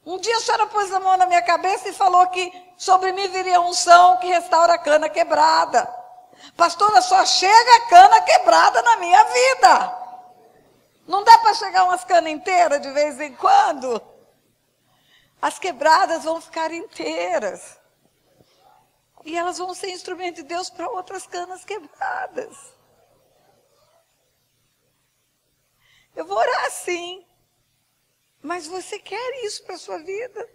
um dia a senhora pôs a mão na minha cabeça e falou que sobre mim viria unção que restaura a cana quebrada. Pastora, só chega a cana quebrada na minha vida. Não dá para chegar umas canas inteiras de vez em quando? As quebradas vão ficar inteiras. E elas vão ser instrumento de Deus para outras canas quebradas. Eu vou orar sim. Mas você quer isso para a sua vida?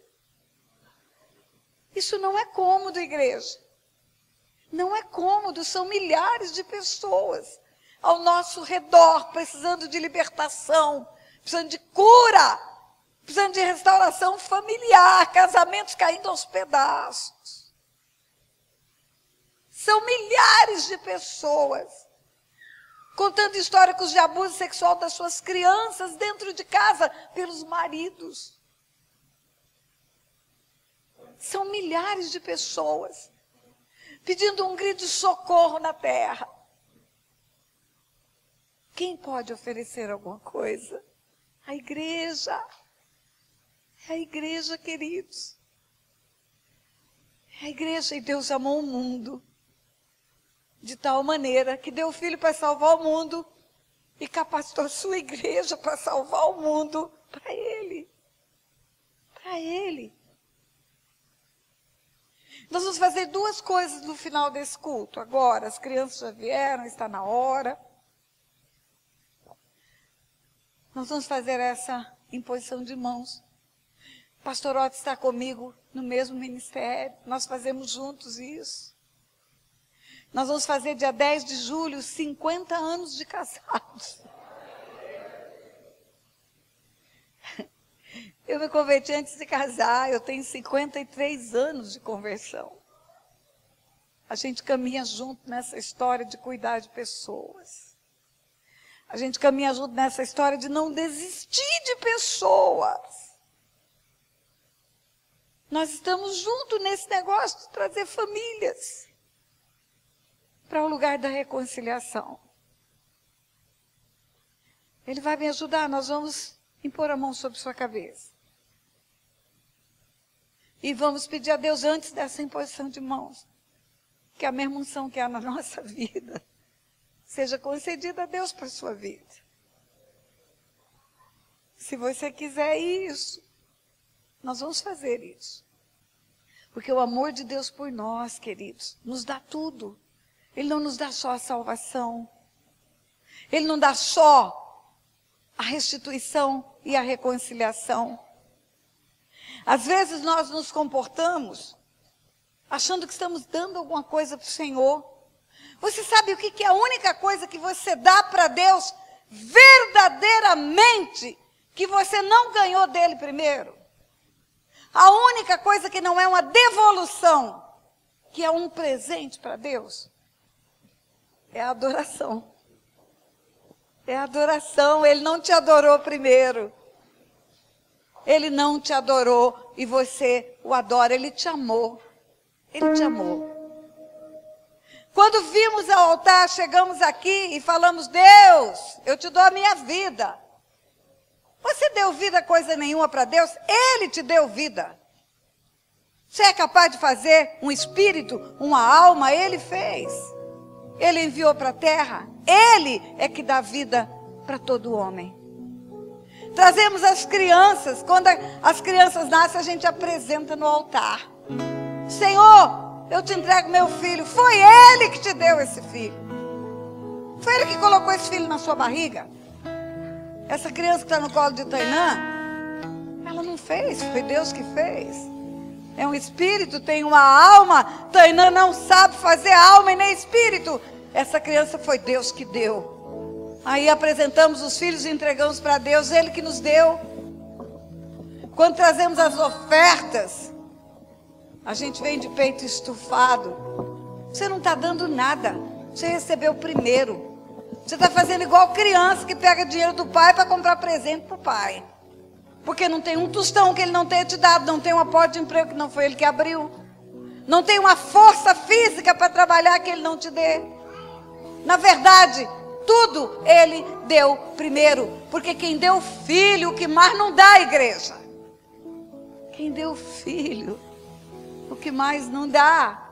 Isso não é cômodo, igreja. Não é cômodo, são milhares de pessoas ao nosso redor, precisando de libertação, precisando de cura, precisando de restauração familiar, casamentos caindo aos pedaços. São milhares de pessoas contando históricos de abuso sexual das suas crianças dentro de casa pelos maridos. São milhares de pessoas pedindo um grito de socorro na terra. Quem pode oferecer alguma coisa? A igreja. É a igreja, queridos. É a igreja, e Deus amou o mundo de tal maneira que deu o Filho para salvar o mundo e capacitou a sua igreja para salvar o mundo para Ele. Para Ele. Nós vamos fazer duas coisas no final desse culto. Agora, as crianças já vieram, está na hora. Nós vamos fazer essa imposição de mãos. Pastor Otto está comigo no mesmo ministério. Nós fazemos juntos isso. Nós vamos fazer dia 10 de julho, 50 anos de casados. Eu me converti antes de casar, eu tenho 53 anos de conversão. A gente caminha junto nessa história de cuidar de pessoas. A gente caminha junto nessa história de não desistir de pessoas. Nós estamos juntos nesse negócio de trazer famílias para o lugar da reconciliação. Ele vai me ajudar, nós vamos impor a mão sobre sua cabeça. E vamos pedir a Deus antes dessa imposição de mãos, que a mesma unção que há na nossa vida seja concedida a Deus para a sua vida. Se você quiser isso, nós vamos fazer isso. Porque o amor de Deus por nós, queridos, nos dá tudo. Ele não nos dá só a salvação. Ele não dá só a restituição e a reconciliação. Às vezes nós nos comportamos achando que estamos dando alguma coisa para o Senhor. Você sabe o que é a única coisa que você dá para Deus verdadeiramente que você não ganhou dele primeiro? A única coisa que não é uma devolução, que é um presente para Deus, é a adoração. É a adoração. Ele não te adorou primeiro. Ele não te adorou e você o adora. Ele te amou. Ele te amou. Quando vimos ao altar, chegamos aqui e falamos, Deus, eu te dou a minha vida. Você deu vida coisa nenhuma para Deus? Ele te deu vida. Você é capaz de fazer um espírito, uma alma? Ele fez. Ele enviou para a terra. Ele é que dá vida para todo homem. Trazemos as crianças. Quando as crianças nascem, a gente apresenta no altar. Senhor, eu te entrego meu filho. Foi Ele que te deu esse filho. Foi Ele que colocou esse filho na sua barriga. Essa criança que está no colo de Tainã, ela não fez, foi Deus que fez. É um espírito, tem uma alma. Tainã não sabe fazer alma e nem espírito. Essa criança foi Deus que deu. Aí apresentamos os filhos e entregamos para Deus, Ele que nos deu. Quando trazemos as ofertas, a gente vem de peito estufado. Você não está dando nada. Você recebeu primeiro. Você está fazendo igual criança que pega dinheiro do pai para comprar presente para o pai. Porque não tem um tostão que ele não tenha te dado. Não tem uma porta de emprego que não foi ele que abriu. Não tem uma força física para trabalhar que ele não te dê. Na verdade, tudo ele deu primeiro. Porque quem deu filho, o que mais não dá, igreja? Quem deu filho, o que mais não dá?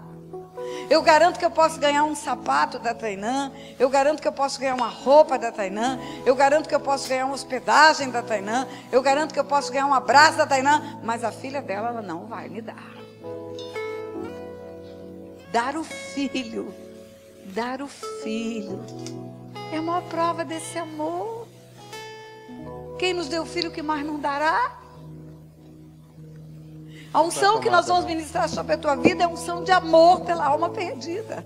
Eu garanto que eu posso ganhar um sapato da Tainã. Eu garanto que eu posso ganhar uma roupa da Tainã. Eu garanto que eu posso ganhar uma hospedagem da Tainã. Eu garanto que eu posso ganhar um abraço da Tainã. Mas a filha dela, ela não vai me dar. Dar o filho. Dar o filho. É a maior prova desse amor. Quem nos deu filho, que mais não dará? A unção que nós vamos ministrar sobre a tua vida é a unção de amor pela alma perdida.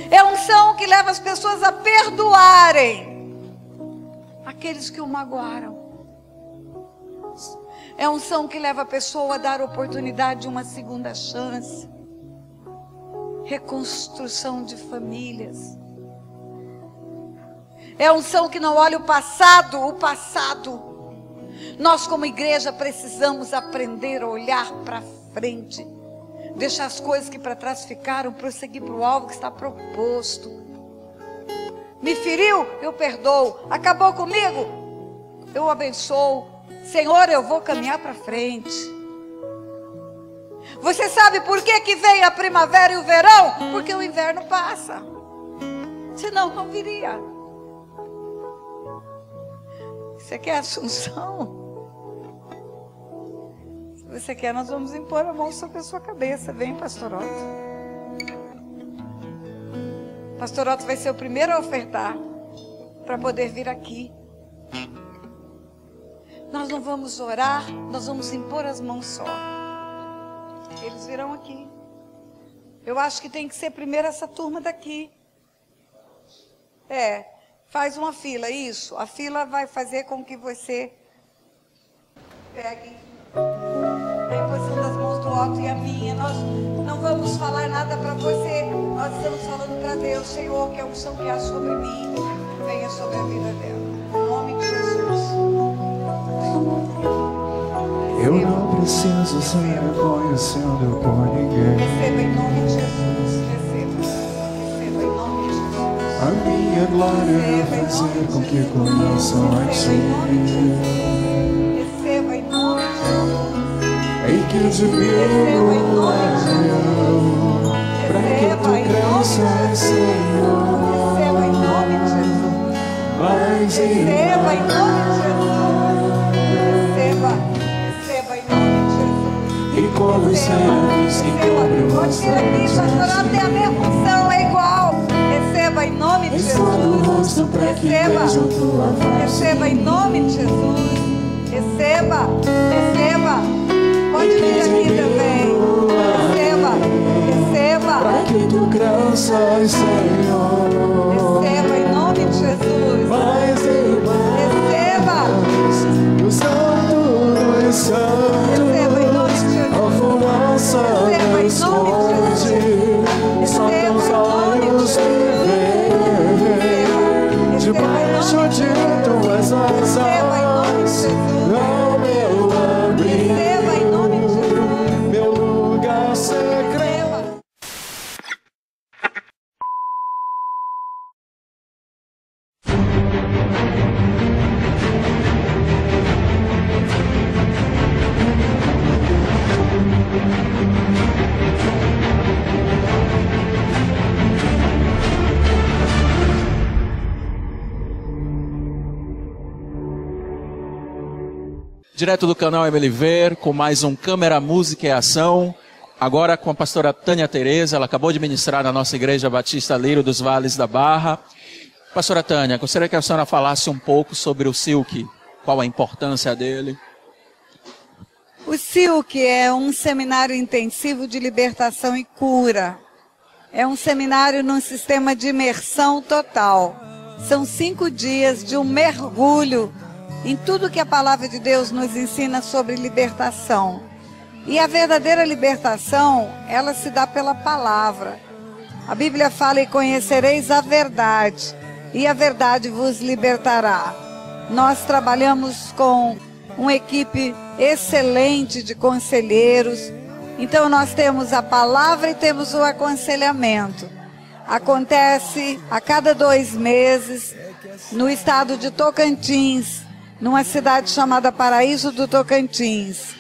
É a unção que leva as pessoas a perdoarem aqueles que o magoaram. É a unção que leva a pessoa a dar oportunidade de uma segunda chance. Reconstrução de famílias. É a unção que não olha o passado. Nós como igreja precisamos aprender a olhar para frente. Deixar as coisas que para trás ficaram, prosseguir para o alvo que está proposto. Me feriu? Eu perdoo. Acabou comigo? Eu abençoo. Senhor, eu vou caminhar para frente. Você sabe por que vem a primavera e o verão? Porque o inverno passa. Senão não viria. Você quer assunção? Se você quer, nós vamos impor a mão sobre a sua cabeça. Vem, pastor Otto. Pastor Otto vai ser o primeiro a ofertar para poder vir aqui. Nós não vamos orar, nós vamos impor as mãos só. Eles virão aqui. Eu acho que tem que ser primeiro essa turma daqui. Faz uma fila, isso. A fila vai fazer com que você pegue a imposição das mãos do Otto e a minha. Nós não vamos falar nada para você. Nós estamos falando para Deus, Senhor, que a unção que há sobre mim venha sobre a vida dela. Em nome de Jesus. Eu não preciso ser reconhecido por ninguém. Receba em nome de Jesus. Receba em nome de Jesus. A minha glória é fazer com que conheçam a Ti. Receba em nome de Jesus. Em que de mim para que Tu cresças, Senhor. Receba em nome de Jesus. Mas Receba em nome de Jesus. Receba em nome de Jesus. e como os serafins que cobrem o Pode vir aqui, pastor, tem a mesma unção, é igual. Receba em nome de Jesus. Receba em nome de Jesus. Receba. Pode vir aqui também. Receba. para que Tu cresças, Senhor. Receba em nome de Jesus. Mais e mais. Receba. O Santo dos Santos, Receba em nome de Jesus. a fumaça Receba em nome de esconde, só Receba Teus em nome de olhos me veem, debaixo de Tuas Receba em nome de asas, Jesus. não meu abrigo, Receba em nome de Jesus. meu lugar secreto. Receba. Direto do canal MLV, com mais um Câmera, Música e Ação. Agora com a pastora Tânia Tereza, ela acabou de ministrar na nossa Igreja Batista Lírio dos Vales da Barra. Pastora Tânia, gostaria que a senhora falasse um pouco sobre o Silk. qual a importância dele? O SILC é um seminário intensivo de libertação e cura. É um seminário num sistema de imersão total. São 5 dias de um mergulho em tudo que a palavra de Deus nos ensina sobre libertação. E a verdadeira libertação, ela se dá pela palavra. A Bíblia fala: e conhecereis a verdade, e a verdade vos libertará. Nós trabalhamos com uma equipe excelente de conselheiros. Então nós temos a palavra e temos o aconselhamento. Acontece a cada 2 meses no estado de Tocantins, numa cidade chamada Paraíso do Tocantins.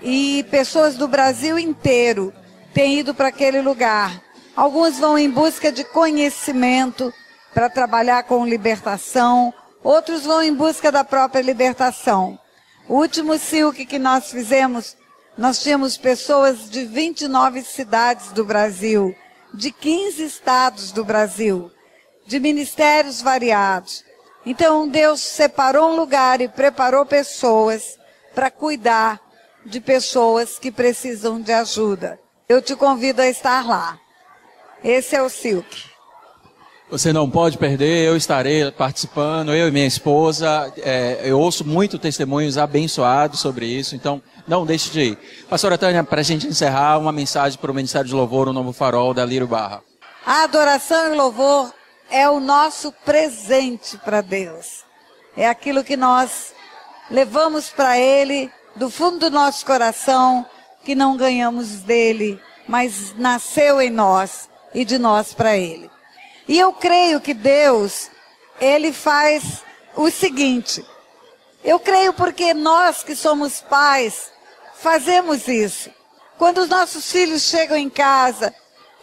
E pessoas do Brasil inteiro têm ido para aquele lugar. Alguns vão em busca de conhecimento para trabalhar com libertação, outros vão em busca da própria libertação. O último SILC que nós fizemos, nós tínhamos pessoas de 29 cidades do Brasil, de 15 estados do Brasil, de ministérios variados. Então Deus separou um lugar e preparou pessoas para cuidar de pessoas que precisam de ajuda. Eu te convido a estar lá. Esse é o SILC. Você não pode perder, eu estarei participando, eu e minha esposa. Eu ouço muito testemunhos abençoados sobre isso, então não deixe de ir. Pastora Tânia, para a gente encerrar, uma mensagem para o Ministério de Louvor, o Novo Farol da Lírio Barra. A adoração e louvor é o nosso presente para Deus. É aquilo que nós levamos para Ele do fundo do nosso coração, que não ganhamos dele, mas nasceu em nós e de nós para Ele. E eu creio que Deus, Ele faz o seguinte. Eu creio porque nós que somos pais, fazemos isso. Quando os nossos filhos chegam em casa,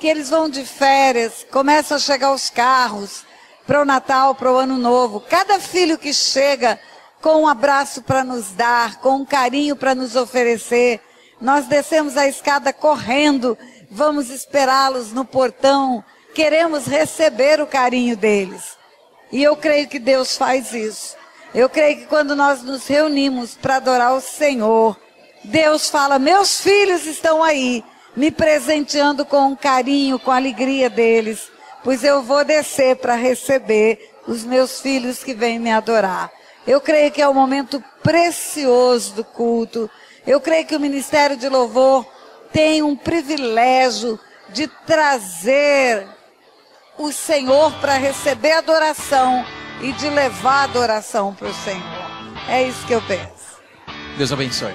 que eles vão de férias, começam a chegar os carros para o Natal, para o Ano Novo. Cada filho que chega com um abraço para nos dar, com um carinho para nos oferecer, nós descemos a escada correndo, vamos esperá-los no portão, queremos receber o carinho deles. E eu creio que Deus faz isso. Eu creio que quando nós nos reunimos para adorar o Senhor, Deus fala: meus filhos estão aí, me presenteando com um carinho, com a alegria deles, pois eu vou descer para receber os meus filhos que vêm me adorar. Eu creio que é um momento precioso do culto. Eu creio que o Ministério de Louvor tem um privilégio de trazer o Senhor para receber adoração e de levar adoração para o Senhor. É isso que eu penso. Deus abençoe.